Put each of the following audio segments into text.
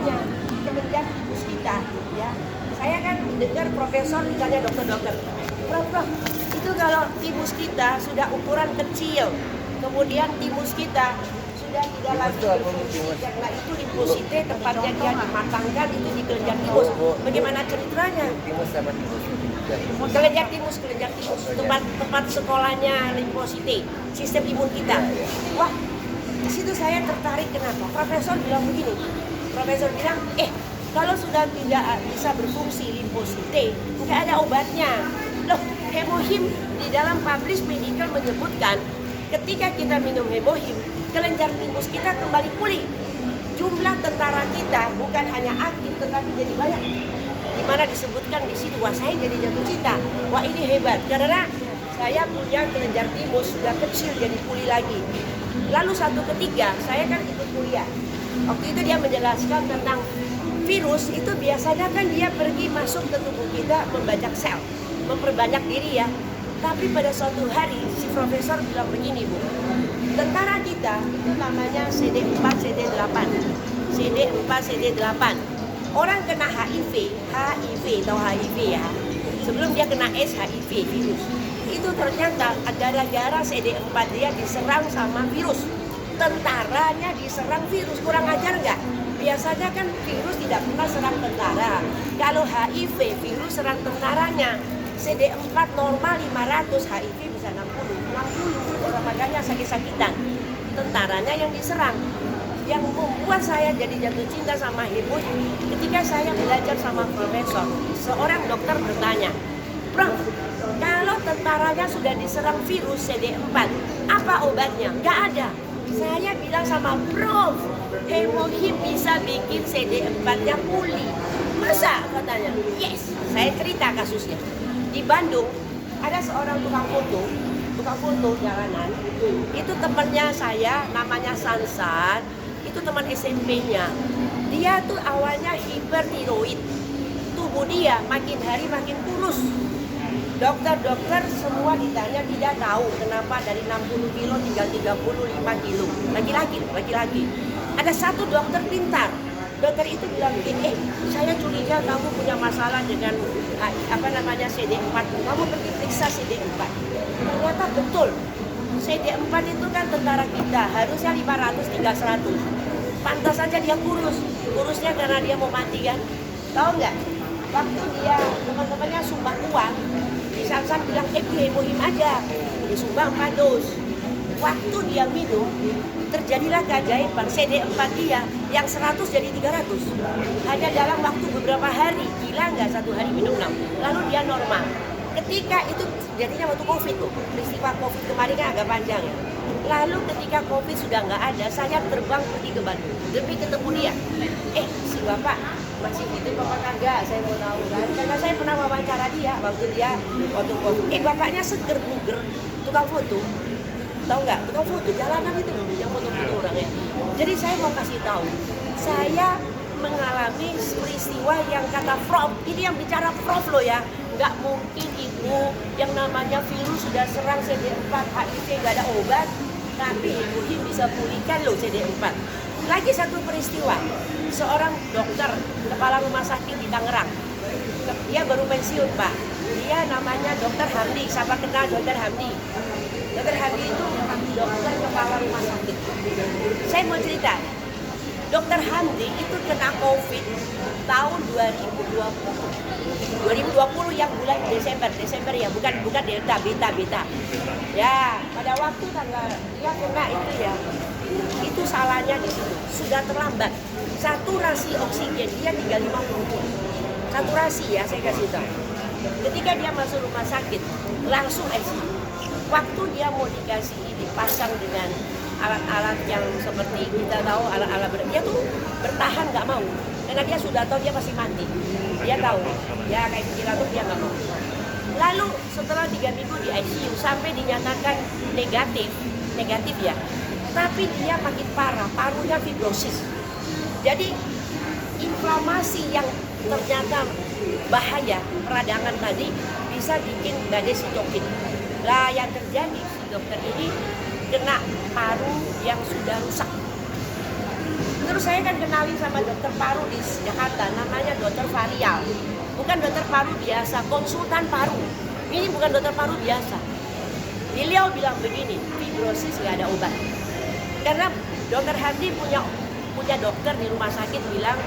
ceritanya kelenjar timus kita, ya. Saya kan dengar profesor misalnya dokter-dokter, Prof, itu kalau timus kita sudah ukuran kecil, kemudian timus kita sudah tidak lagi berfungsi karena itu limfosite tempatnya dia dimatangkan itu di kelenjar timus. Bagaimana ceritanya? Kelenjar timus, tempat sekolahnya limfosite, sistem imun kita. Wah, di situ saya tertarik. Kenapa? Profesor bilang begini. Profesor bilang, kalau sudah tidak bisa berfungsi limfosite, nggak ada obatnya. Loh, hemohim di dalam publish medical menyebutkan ketika kita minum hemohim, kelenjar timus kita kembali pulih. Jumlah tentara kita bukan hanya aktif tetapi jadi banyak. Dimana disebutkan di situ, wah saya jadi jatuh cinta. Wah ini hebat karena saya punya kelenjar timus sudah kecil jadi pulih lagi. Lalu satu ketika saya kan ikut kuliah. Waktu itu dia menjelaskan tentang virus itu biasanya kan dia pergi masuk ke tubuh kita membajak sel, memperbanyak diri ya. Tapi pada suatu hari si profesor bilang begini, Bu. Tentara kita itu namanya CD4, CD8. CD4, CD8. Orang kena HIV atau HIV ya. Sebelum dia kena HIV virus. Itu ternyata gara-gara CD4 dia diserang sama virus. Tentaranya diserang virus, kurang ajar nggak? Biasanya kan virus tidak pernah serang tentara. Kalau HIV virus serang tentaranya. CD4 normal 500, HIV bisa 60 orang makanya sakit-sakitan. Tentaranya yang diserang. Yang membuat saya jadi jatuh cinta sama hemohim ketika saya belajar sama profesor. Seorang dokter bertanya, Prof, kalau tentaranya sudah diserang virus CD4, apa obatnya? Nggak ada. Saya bilang sama Prof, hemohim bisa bikin CD4-nya pulih. Masa? Katanya. Yes, saya cerita kasusnya. Di Bandung ada seorang tukang foto jalanan. Itu temannya saya, namanya Sansan. Itu teman SMP-nya. Dia tuh awalnya hipertiroid. Tubuh dia makin hari makin kurus. Dokter-dokter semua ditanya tidak tahu kenapa dari 60 kilo tinggal 35 kilo. Laki-laki. Ada satu dokter pintar. Dokter itu bilang, saya curiga kamu punya masalah dengan CD4. Kamu pergi periksa CD4. Ternyata betul. CD4 itu kan tentara kita, harusnya 500 tinggal 100. Pantas saja dia kurus. Kurusnya karena dia mau mati kan. Tahu nggak? Waktu dia teman-temannya sumbang uang, di Sansan bilang, hemohim aja. Disumbang 4 dos. Waktu dia minum, terjadilah keajaiban. CD4 dia yang 100 jadi 300. Hanya dalam waktu beberapa hari. Gila nggak, 1 hari minum 6. Lalu dia normal. Ketika itu jadinya waktu COVID tuh, peristiwa COVID kemarin kan agak panjang ya. Lalu ketika COVID sudah nggak ada, saya terbang pergi ke Bandung demi ketemu dia. Si bapak masih hidup apa kagak? Saya mau tahu kan, karena saya pernah wawancara dia waktu COVID. Bapaknya seger buger, tukang foto. Tahu nggak? Tukang foto jalanan itu yang foto-foto orang ya. Jadi saya mau kasih tahu, saya mengalami peristiwa yang kata Prof, ini yang bicara Prof loh ya. Nggak mungkin ibu yang namanya virus sudah serang CD4, HIV nggak ada obat, tapi hemohim bisa pulihkan loh CD4. Lagi satu peristiwa, seorang dokter kepala rumah sakit di Tangerang, dia baru pensiun Pak, dia namanya Dokter Hamdi. Siapa kenal Dokter Hamdi? Dokter Hamdi itu dokter kepala rumah sakit. Saya mau cerita, Dokter Hamdi itu kena COVID tahun 2020 yang bulan Desember ya, bukan Delta, beta. Ya, pada waktu tanggal dia kena itu ya, itu salahnya di situ. Sudah terlambat. Saturasi oksigen dia tinggal 50. Saturasi ya, saya kasih tahu. Ketika dia masuk rumah sakit, langsung ICU. Waktu dia mau dikasih dipasang dengan alat-alat yang seperti kita tahu, alat-alat dia tuh bertahan nggak mau. Karena dia sudah tahu dia pasti mati. Dia tahu, ya kayak ventilator dia nggak mau. Lalu setelah 3 minggu di ICU sampai dinyatakan negatif ya. Tapi dia makin parah, parunya fibrosis. Jadi inflamasi yang ternyata bahaya, peradangan tadi bisa bikin badai sitokin. Lah yang terjadi si dokter ini kena paru yang sudah rusak. Terus saya kan kenalin sama dokter paru di Jakarta, namanya dokter Varial. Bukan dokter paru biasa, konsultan paru. Ini bukan dokter paru biasa. Beliau bilang begini, fibrosis nggak ada obat. Karena dokter Hadi punya dokter di rumah sakit bilang,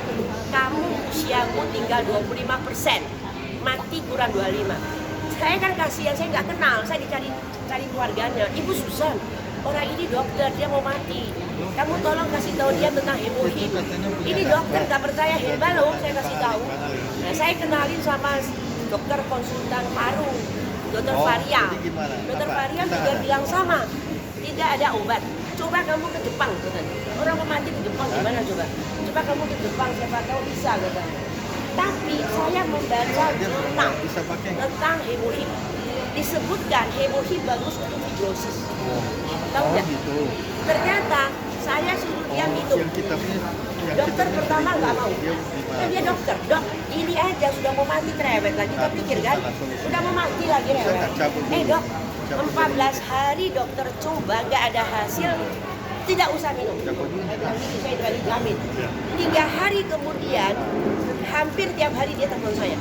kamu usiamu tinggal 25%, mati kurang 25. Saya kan kasihan, saya nggak kenal, saya cari keluarganya. Ibu Susan, orang ini dokter, dia mau mati. Kamu tolong kasih tahu dia tentang hemohim. Ini dokter nggak percaya, hebat loh, saya kasih tahu. Nah, saya kenalin sama dokter konsultan paru, dokter Varial. Dokter Varial juga bilang sama, tidak ada obat. Coba kamu ke Jepang, katanya. Orang mau mati ke Jepang gimana coba? Coba kamu ke Jepang, siapa tahu bisa, katanya. Tapi saya membaca jurnal tentang hemohim. Disebutkan hemohim bagus untuk fibrosis. Tahu nggak? Gitu. Ternyata saya suruh dia minum. Dokter pertama nggak mau. Kan dia dokter, dok ini aja sudah mau mati cerewet lagi. Kita pikir kan, udah mau mati lagi rewet. Dok, 14 hari dokter coba nggak ada hasil, tidak usah minum. Saya bilang gitu, saya berani jamin. 3 hari kemudian, hampir tiap hari dia telepon saya.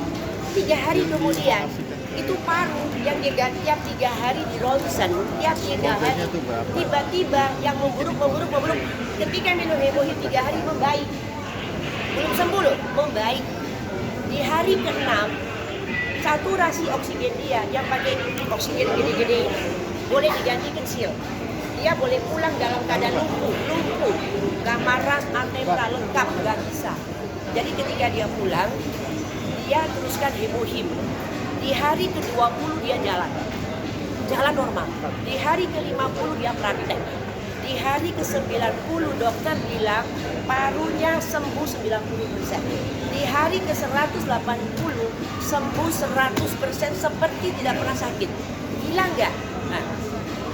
3 hari kemudian, itu paru yang diganti tiap 3 hari di ronsen, tiap 3 hari tiba-tiba yang memburuk. Ketika minum hemohim 3 hari membaik, belum sembuh loh, membaik. Di hari ke-6 saturasi oksigen dia yang pakai oksigen gede-gede boleh diganti kecil. Dia boleh pulang dalam keadaan lumpuh, gambaran algebra lengkap, nggak bisa. Jadi ketika dia pulang, dia teruskan hemohim. Di hari ke-20 dia jalan normal. Di hari ke-50 dia praktek. Di hari ke-90 dokter bilang parunya sembuh 90%. Di hari ke-180 sembuh 100% seperti tidak pernah sakit. Gila nggak? Nah,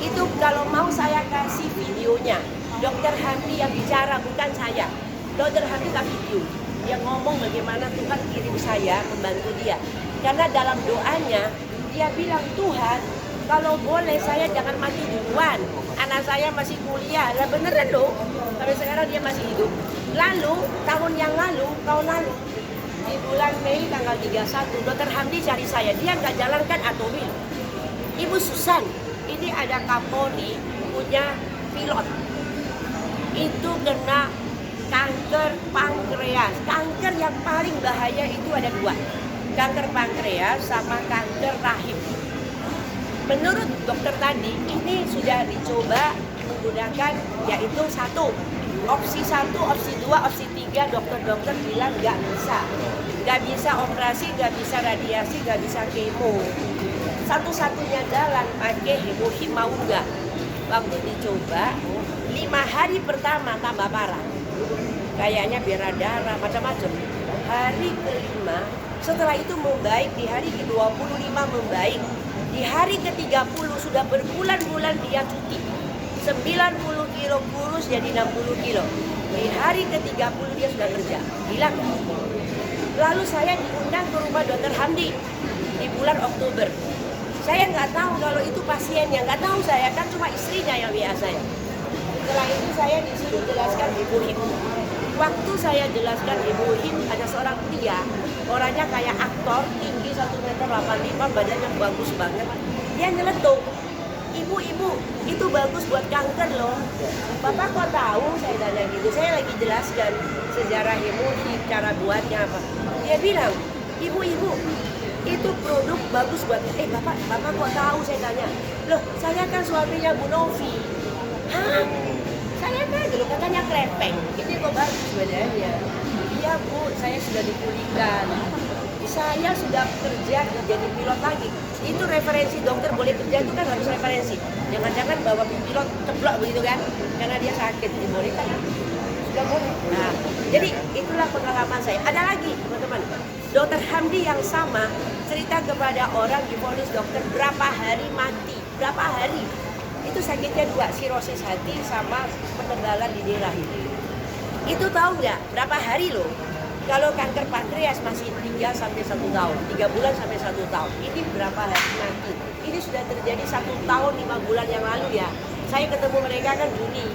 itu kalau mau saya kasih videonya. Dokter Hamdi yang bicara, bukan saya. Dokter Hamdi tak video. Dia ngomong bagaimana Tuhan kirim saya membantu dia. Karena dalam doanya dia bilang, Tuhan kalau boleh saya jangan mati duluan. Anak saya masih kuliah. Lah beneran loh. Sampai sekarang dia masih hidup. Lalu tahun lalu di bulan Mei tanggal 31 Dokter Hamdi cari saya. Dia nggak jalankan Atomy. Ibu Susan, ini ada Kapolri punya pilot. Itu kena kanker pankreas. Kanker yang paling bahaya itu ada 2. Kanker pankreas sama kanker rahim. Menurut dokter tadi, ini sudah dicoba menggunakan yaitu opsi 1, opsi 2, opsi 3, dokter-dokter bilang nggak bisa operasi, nggak bisa radiasi, nggak bisa kemo. Satu-satunya jalan pakai hemohim, mau nggak? Waktu dicoba, 5 hari pertama tambah parah. Kayaknya berat darah, macam-macam. Hari ke-5, setelah itu membaik, di hari ke-25 membaik. Di hari ke-30 sudah berbulan-bulan dia cuti. 90 kilo kurus jadi 60 kilo. Di hari ke-30 dia sudah kerja. Gila. Lalu saya diundang ke rumah Dokter Hamdi di bulan Oktober. Saya nggak tahu kalau itu pasiennya, nggak tahu saya, kan cuma istrinya yang WA saya. Setelah itu saya disuruh jelaskan hemohim. Waktu saya jelaskan hemohim, ada seorang pria, orangnya kayak aktor, tinggi 1,85 m, badannya bagus banget. Dia nyeletuk, ibu, itu bagus buat kanker loh. Bapak kok tahu? Saya tanya gitu. Saya lagi jelaskan sejarah hemohim, cara buatnya apa. Dia bilang, ibu, itu produk bagus buat. Bapak kok tahu? Saya tanya. Loh, saya kan suaminya Bu Novi. Hah? Saya kan dulu katanya krepeng. Ini kok bagus badannya. Iya Bu, saya sudah dipulihkan. Saya sudah kerja jadi pilot lagi. Itu referensi dokter boleh kerja itu kan harus referensi. Jangan-jangan bawa pilot ceplok begitu kan? Karena dia sakit, dibolehkan. Sudah boleh. Nah, jadi itulah pengalaman saya. Ada lagi teman-teman. Dokter Hamdi yang sama cerita kepada orang divonis dokter berapa hari mati, berapa hari. Itu sakitnya 2, sirosis hati sama penebalan di rahim. Itu tahu nggak berapa hari loh? Kalau kanker pankreas masih 3 sampai 1 tahun, 3 bulan sampai 1 tahun. Ini berapa hari mati? Ini sudah terjadi 1 tahun 5 bulan yang lalu ya. Saya ketemu mereka kan Juni.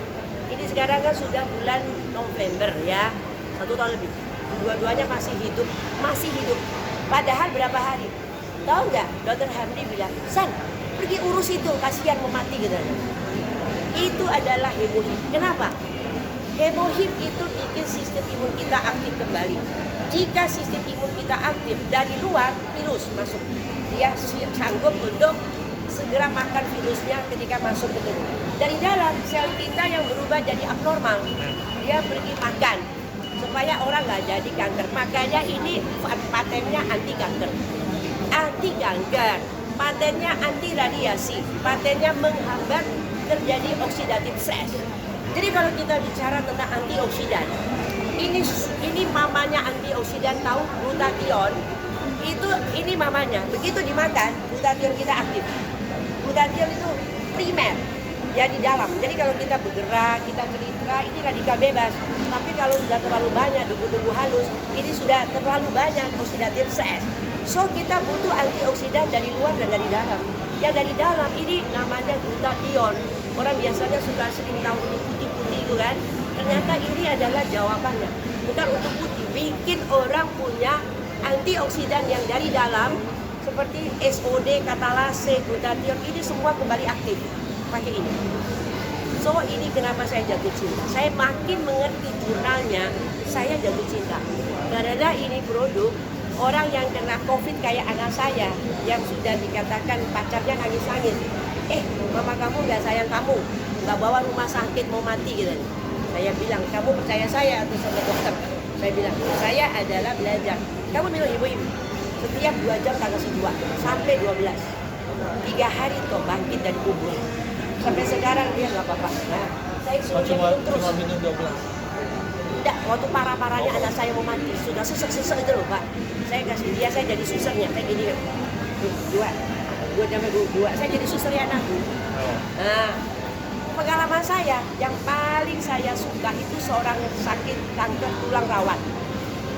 Ini sekarang kan sudah bulan November ya, 1 tahun lebih. Dua-duanya masih hidup. Padahal berapa hari? Tahu nggak? Dokter Hamdi bilang, San, pergi urus itu, kasihan mau mati gitu. Itu adalah hemohim. Kenapa? Hemohim itu bikin sistem imun kita aktif kembali. Jika sistem imun kita aktif dari luar, virus masuk. Dia sanggup untuk segera makan virusnya ketika masuk ke tubuh. Dari dalam, sel kita yang berubah jadi abnormal, dia pergi makan supaya orang nggak jadi kanker. Makanya ini patennya anti kanker, patennya anti radiasi, patennya menghambat terjadi oxidative stress. Jadi kalau kita bicara tentang antioksidan, ini mamanya antioksidan, tahu glutathione itu, ini mamanya. Begitu dimakan, glutathione kita aktif. Glutathione itu primer, ya di dalam. Jadi kalau kita bergerak, kita cerita, ini radikal bebas. Tapi kalau sudah terlalu banyak tubuh halus, ini sudah terlalu banyak oxidative stress. So kita butuh antioksidan dari luar dan dari dalam. Yang dari dalam ini namanya glutathione. Orang biasanya suka sering tahu ini putih-putih itu kan. Ternyata ini adalah jawabannya. Bukan untuk putih, bikin orang punya antioksidan yang dari dalam seperti SOD, katalase, glutathione, ini semua kembali aktif pakai ini. So ini kenapa saya jatuh cinta. Saya makin mengerti jurnalnya, saya jatuh cinta. Karena ini produk orang yang kena COVID kayak anak saya yang sudah dikatakan pacarnya nangis-nangis. Mama kamu nggak sayang kamu, nggak bawa rumah sakit mau mati gitu. Saya bilang, kamu percaya saya atau sama dokter? Saya bilang, saya adalah belajar. Kamu minum ibu-ibu setiap 2 jam tanggal 2 sampai 12. 3 hari toh bangkit dari kubur. Sampai sekarang dia nggak apa-apa. Nah, saya suruh dia minum terus. Cuma minum 12. Enggak, waktu parah-parahnya anak saya mau mati, sudah sesek-sesek itu loh Pak. Saya kasih dia, saya jadi susternya, kayak gini kan. Dua, saya jadi susternya anakku. Nah, pengalaman saya yang paling saya suka itu seorang sakit kanker tulang rawan.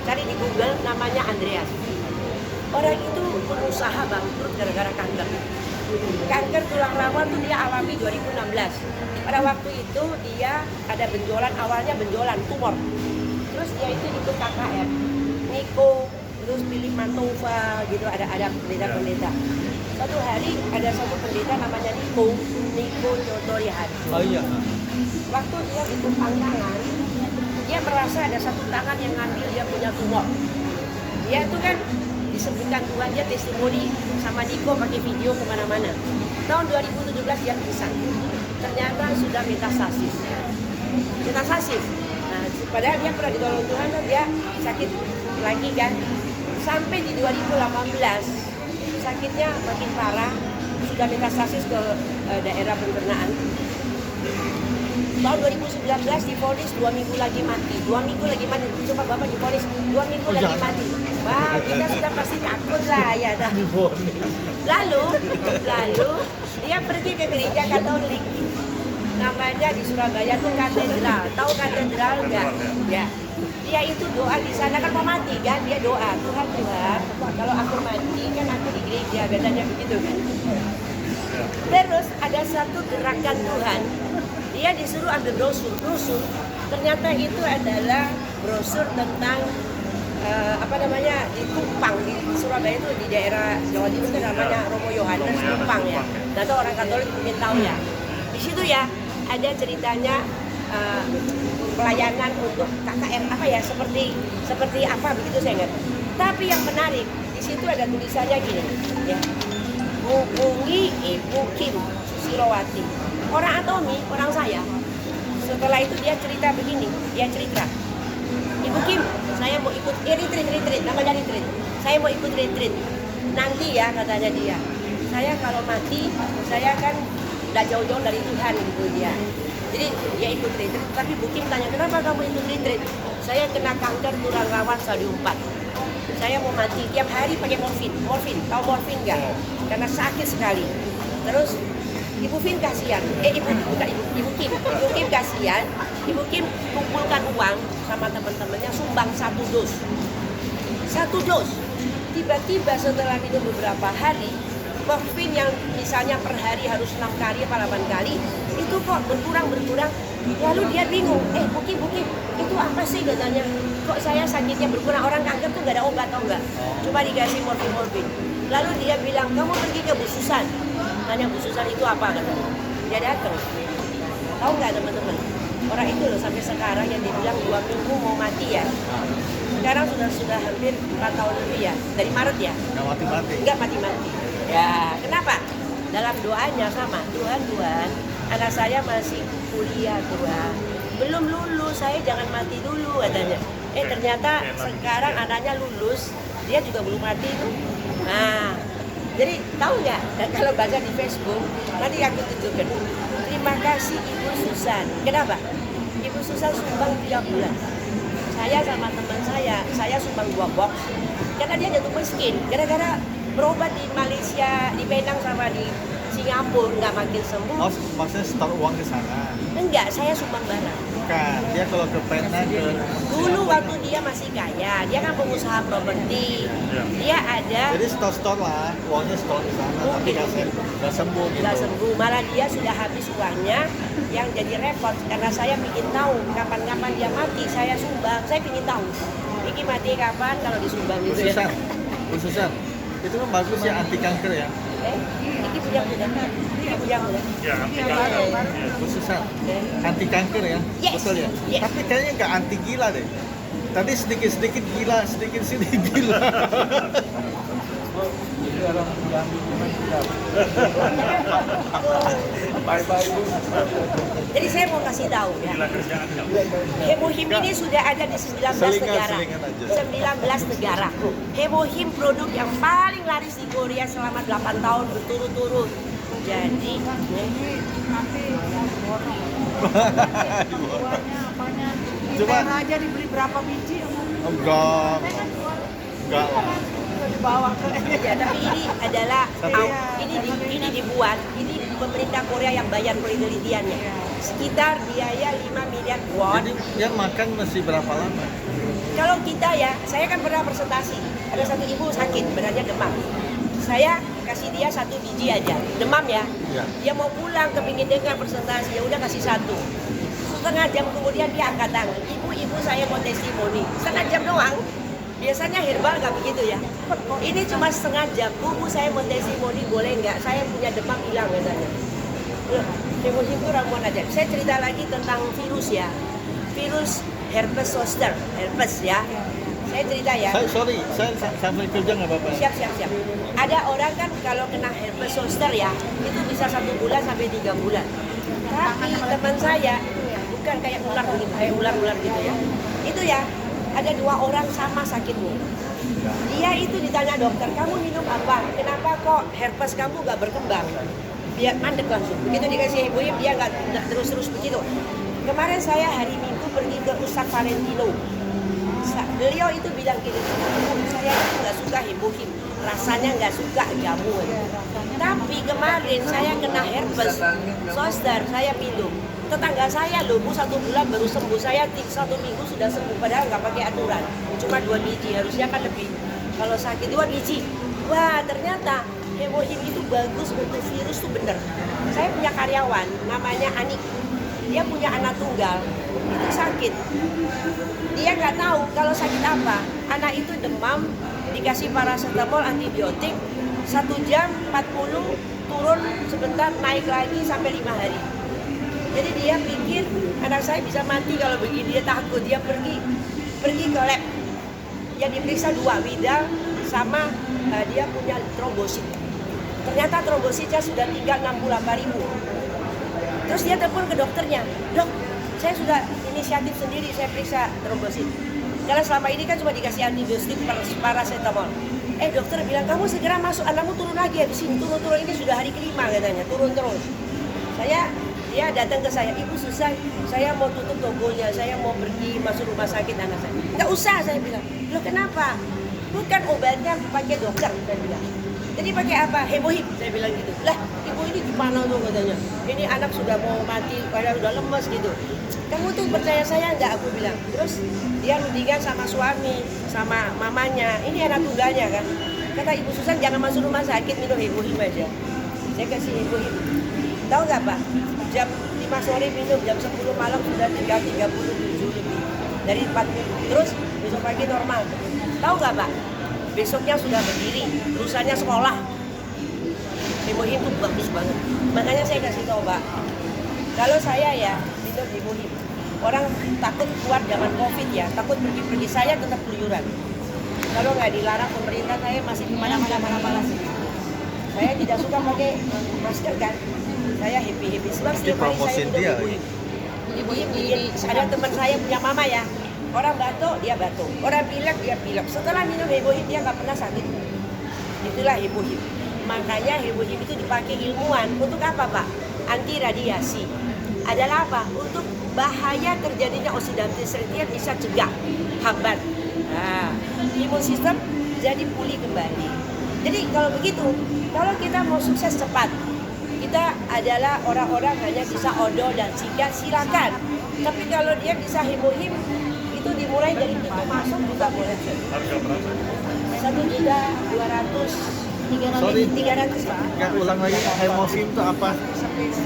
Cari di Google, namanya Andreas. Orang itu pengusaha bangkrut gara-gara kanker. Kanker tulang rawan tuh dia alami 2016. Pada waktu itu dia ada benjolan, awalnya benjolan tumor. Terus dia itu ikut KKR, Niko, terus pilih Mantova gitu, ada pendeta-pendeta. Satu hari ada satu pendeta namanya Niko Nyotorihan. Oh iya. Waktu dia ditumpang tangan, dia merasa ada satu tangan yang ngambil dia punya tumor. Dia itu kan disebutkan Tuhan, dia testimoni sama Niko pakai video kemana-mana. Tahun 2017 dia pingsan. Ternyata sudah metastasis. Nah, padahal dia pernah ditolong Tuhan dan dia sakit lagi kan. Sampai di 2018 sakitnya makin parah, sudah metastasis ke daerah pencernaan. Tahun 2019 divonis 2 minggu lagi mati. 2 minggu lagi mati. Coba Bapak divonis 2 minggu lagi mati. Wah, kita sudah pasti takut lah ya dah. Lalu dia pergi ke gereja Katolik. Namanya di Surabaya tuh katedral. Tahu katedral enggak? Ya. Dia itu doa di sana kan mau mati kan, dia doa, Tuhan, kalau aku mati kan aku di gereja, biasanya begitu kan. Terus ada satu gerakan Tuhan, dia disuruh ambil brosur, ternyata itu adalah brosur tentang di Tumpang, di Surabaya itu di daerah Jawa Timur itu namanya Romo Yohanes Tumpang ya. Nah itu orang Katolik mungkin tahu ya. Di situ ya ada ceritanya pelayanan untuk KKR seperti apa begitu saya ingat. Tapi yang menarik di situ ada tulisannya gini, ya. Hubungi Ibu Kim Susirowati. Orang Atomi, orang saya. Setelah itu dia cerita begini, Ibu Kim, saya mau ikut retreat, namanya retreat. Saya mau ikut retreat. Nanti ya katanya dia. Saya kalau mati, saya kan tidak jauh-jauh dari Tuhan gitu dia. Jadi dia ikut retreat, tapi Bu Kim tanya, kenapa kamu ikut retreat? Saya kena kanker tulang rawan stadium 4. Saya mau mati, tiap hari pakai morfin. Tahu morfin nggak? Karena sakit sekali. Terus Ibu Kim kasihan, Ibu Kim kasihan. Ibu Kim kumpulkan uang sama teman-temannya, sumbang 1 dos. Tiba-tiba setelah minum beberapa hari, morfin yang misalnya per hari harus 6 kali atau 8 kali, itu kok berkurang Lalu dia bingung, Buki, itu apa sih katanya? Kok saya sakitnya berkurang? Orang kanker tuh gak ada obat, tau nggak? Cuma dikasih morfin. Lalu dia bilang, kamu pergi ke Bu Susan. Tanya Bu Susan itu apa katanya? Dia datang. Tahu nggak teman-teman? Orang itu loh sampai sekarang yang dibilang 2 minggu mau mati ya. Sekarang sudah hampir 4 tahun lebih ya. Dari Maret ya. Nggak mati-mati. Nggak mati-mati. Ya, kenapa? Dalam doanya sama, Tuhan, anak saya masih kuliah Tuhan. Belum lulus, saya jangan mati dulu katanya. Ternyata sekarang anaknya lulus, dia juga belum mati tuh. Nah, jadi tahu nggak? Dan kalau baca di Facebook, nanti aku tunjukkan. Terima kasih Ibu Susan. Kenapa? Ibu Susan sumbang 3 bulan. Saya sama teman saya sumbang 2 box. Karena dia jatuh miskin, gara-gara berobat di Malaysia, di Penang sama di Singapura nggak makin sembuh. Oh, maksudnya setor uang ke sana? Enggak, saya sumbang barang. Bukan, dia kalau ke Penang ke Dulu waktu dia masih kaya, dia kan pengusaha properti. Dia ada. Jadi setor lah, uangnya setor ke sana, tapi nggak sembuh gitu. Nggak sembuh, malah dia sudah habis uangnya. Yang jadi repot karena saya ingin tahu kapan-kapan dia mati, saya sumbang, saya ingin tahu. Ini mati kapan kalau disumbang gitu ya. Khususan, itu kan bagus ya anti kanker ya. Ini punya muda. Ya, anti kanker. Khususan anti kanker ya, Yes. betul ya. Yes. Tapi kayaknya nggak anti gila deh. Tadi sedikit gila, sedikit sini gila. Jadi saya mau kasih tahu ya. Hemohim ini sudah ada di 19 negara. 19 negara. Hemohim produk yang paling laris di Korea selama 8 tahun berturut-turut. Jadi Coba aja dibeli berapa biji? enggak Dibawa ke ya, tapi ini adalah ini dibuat, ini pemerintah Korea yang bayar penelitiannya. Sekitar biaya 5 miliar won. Jadi yang makan masih berapa lama? Kalau kita ya, saya kan pernah presentasi. Ada satu ibu sakit, beratnya demam. Saya kasih dia 1 biji aja, demam ya. Ya. Dia mau pulang, kepingin dengar presentasi, ya udah kasih 1. Setengah jam kemudian dia angkat tangan. Ibu saya mau testimoni, setengah jam doang. Biasanya herbal nggak begitu ya. Ini cuma setengah jam. Bu, saya mau testimoni, boleh nggak? Saya punya demam hilang katanya. Hemohim itu ramuan aja. Saya cerita lagi tentang virus ya. Virus herpes zoster, herpes ya. Saya cerita ya. Saya sampai kerja nggak apa-apa. Siap. Ada orang kan kalau kena herpes zoster ya, itu bisa 1 bulan sampai 3 bulan. Tapi teman saya bukan kayak ular gitu, kayak ular gitu ya. Itu ya, ada 2 orang sama sakitnya. Dia itu ditanya dokter, kamu minum apa? Kenapa kok herpes kamu nggak berkembang? Dia mandek langsung. Begitu dikasih hemohim, dia nggak terus begitu. Kemarin saya hari Minggu pergi ke Ustadz Valentino. Beliau itu bilang gini, saya itu nggak suka hemohim, rasanya nggak suka jamu. Tapi kemarin saya kena herpes zoster, saya minum. Tetangga saya loh, Bu 1 bulan baru sembuh, saya 1 minggu sudah sembuh, padahal nggak pakai aturan, cuma 2 biji, harusnya kan lebih. Kalau sakit 2 biji, wah ternyata hemohim itu bagus untuk virus tuh bener. Saya punya karyawan, namanya Ani, dia punya anak tunggal, itu sakit. Dia nggak tahu kalau sakit apa, anak itu demam, dikasih paracetamol antibiotik, 1 jam 40, turun sebentar, naik lagi sampai 5 hari. Jadi dia pikir anak saya bisa mati kalau begini, dia takut. Dia pergi ke lab. Ya diperiksa 2 widal sama dia punya trombosit. Ternyata trombositnya sudah tinggal 68.000. Terus dia telepon ke dokternya, dok, saya sudah inisiatif sendiri, saya periksa trombosit. Karena selama ini kan cuma dikasih antibiotik paracetamol. Dokter bilang kamu segera masuk, anakmu turun lagi habis ini, turun ini sudah hari ke-5 katanya, turun terus. Dia datang ke saya, Ibu Susan, saya mau tutup tokonya, saya mau pergi masuk rumah sakit anak saya. Nggak usah, saya bilang. Loh kenapa? Bukan obatnya pakai dokter, saya bilang. Jadi pakai apa? Hemohim, saya bilang gitu. Lah, ibu ini gimana tuh katanya? Ini anak sudah mau mati, padahal udah lemes gitu. Kamu tuh percaya saya nggak? Aku bilang. Terus dia rundingan sama suami, sama mamanya. Ini anak tunggalnya kan. Kata Ibu Susan, jangan masuk rumah sakit, minum hemohim aja. Saya kasih hemohim. Tahu nggak Pak? Jam 5 5 sore minum, jam 10 malam sudah tinggal 37 lebih dari 40. Terus besok pagi normal. Tahu nggak Pak? Besoknya sudah berdiri, lusanya sekolah. Hemohim itu bagus banget. Makanya saya kasih tahu Pak, kalau saya ya minum Hemohim, orang takut keluar zaman COVID ya, takut pergi-pergi, saya tetap keluyuran. Kalau nggak dilarang pemerintah, saya masih kemana-mana sih. Saya tidak suka pakai masker kan, saya happy sebab Pasti setiap hari saya promosiin minum dia. Hemohim. Hemohim bikin, ada teman saya punya mama ya, orang batuk dia batuk, orang pilek dia pilek. Setelah minum Hemohim dia nggak pernah sakit. Itulah Hemohim. Makanya Hemohim itu dipakai ilmuwan untuk apa Pak? Anti radiasi. Adalah apa? Untuk bahaya terjadinya oksidatif stres dia bisa cegah, hambat. Nah, imun sistem jadi pulih kembali. Jadi kalau begitu, kalau kita mau sukses cepat, kita adalah orang-orang hanya bisa odol dan sigap, silakan. Tapi kalau dia bisa Hemohim, itu dimulai dari pintu masuk juga boleh. Harga berapa? 1.200.000. Sorry, 300 Pak. nggak ulang lagi. Hemohim itu apa?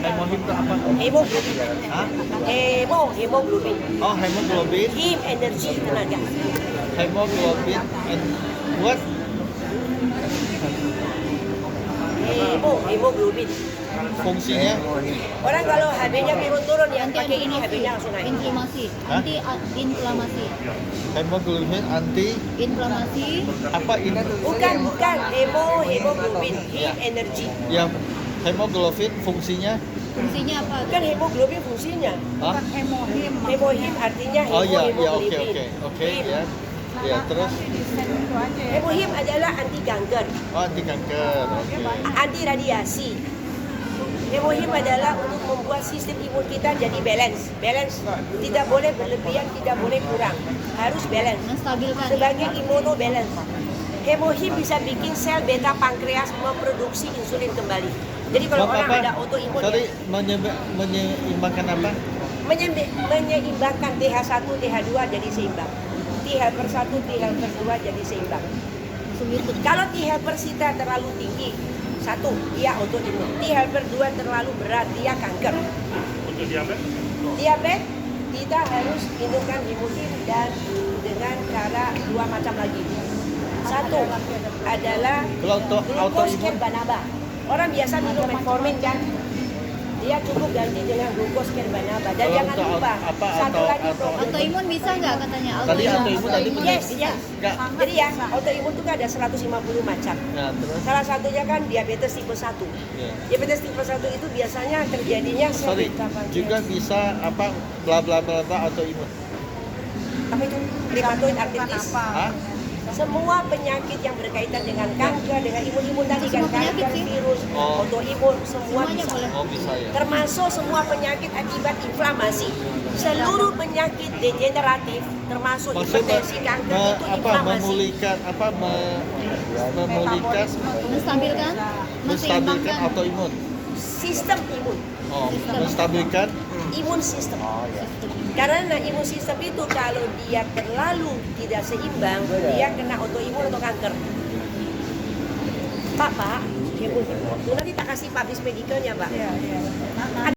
Hemohim itu apa? Hemoglobin. Hah? Hemoglobin. Oh, hemoglobin. Him energi tenaga. Hemoglobin and what? Hemoglobin. Fungsinya? Orang kalau HB-nya turun ya pakai ini HB-nya langsung naik. Inflamasi, Hah? inflamasi, Hemoglobin anti inflamasi, apa ini? Bukan hemoglobin, him energi. Yang hemoglobin fungsinya? fungsinya apa? Bukan hemoglobin fungsinya. Hah? Hemohim. Hemohim artinya Oh ya, ya, hemoglobin. oke, Him. ya. Ya, terus Hemohim adalah anti kanker, oh, anti kanker. Oke. anti radiasi. Hemohim adalah untuk membuat sistem imun kita jadi balance. Balance tidak boleh berlebihan, tidak boleh kurang. Harus balance. Menstabilkan. Sebagai imunobalance. Hemohim bisa bikin sel beta pankreas memproduksi insulin kembali. Jadi kalau orang ada autoimun Sorry, ya, menyeimbangkan apa? menyeimbangkan TH1, TH2 jadi seimbang. T-helper 1, T-helper 2 jadi seimbang. Sulit. Kalau T-helper kita terlalu tinggi, 1, dia autoimun. T-helper 2 terlalu berat, dia kanker. Untuk diabetes? Diabetes, kita harus minumkan Hemohim dan dengan cara 2 macam lagi. 1 adalah Kalau untuk glukos autoimun, kerbanaba. Orang biasa minum metformin kan, dia cukup ganti dengan glukos kerbanaba. Dan Kalau jangan untuk lupa, apa, satu atau- lagi atau- problem. Autoimun bisa nggak katanya? Tadi autoimun tadi benar. Yes, yes. Enggak. Jadi ya, autoimun itu kan ada 150 macam. Nah, terus Salah satunya kan diabetes tipe 1. ya. Diabetes tipe 1 itu biasanya terjadinya sel Sorry, beta pankreas. juga bisa apa bla bla bla bla autoimun. Apa itu? Rheumatoid arthritis. Hah? Semua penyakit yang berkaitan dengan kanker, dengan imun tadi kan, Semua penyakit kanker, sih. virus, Oh. autoimun, semua Semuanya bisa. boleh. Oh, bisa ya. Termasuk semua penyakit akibat inflamasi. Seluruh penyakit degeneratif, termasuk hipertensi, kanker itu apa inflamasi. memulihkan apa memulihkan Menstabilkan, menstabilkan menseimbangkan. autoimun. Sistem imun, Oh, menstabilkan. imun sistem. Oh ya. Karena imun sistem itu kalau dia terlalu tidak seimbang, dia kena autoimun atau kanker. Pak, imun. Nanti tak kasih publish medicalnya, Pak.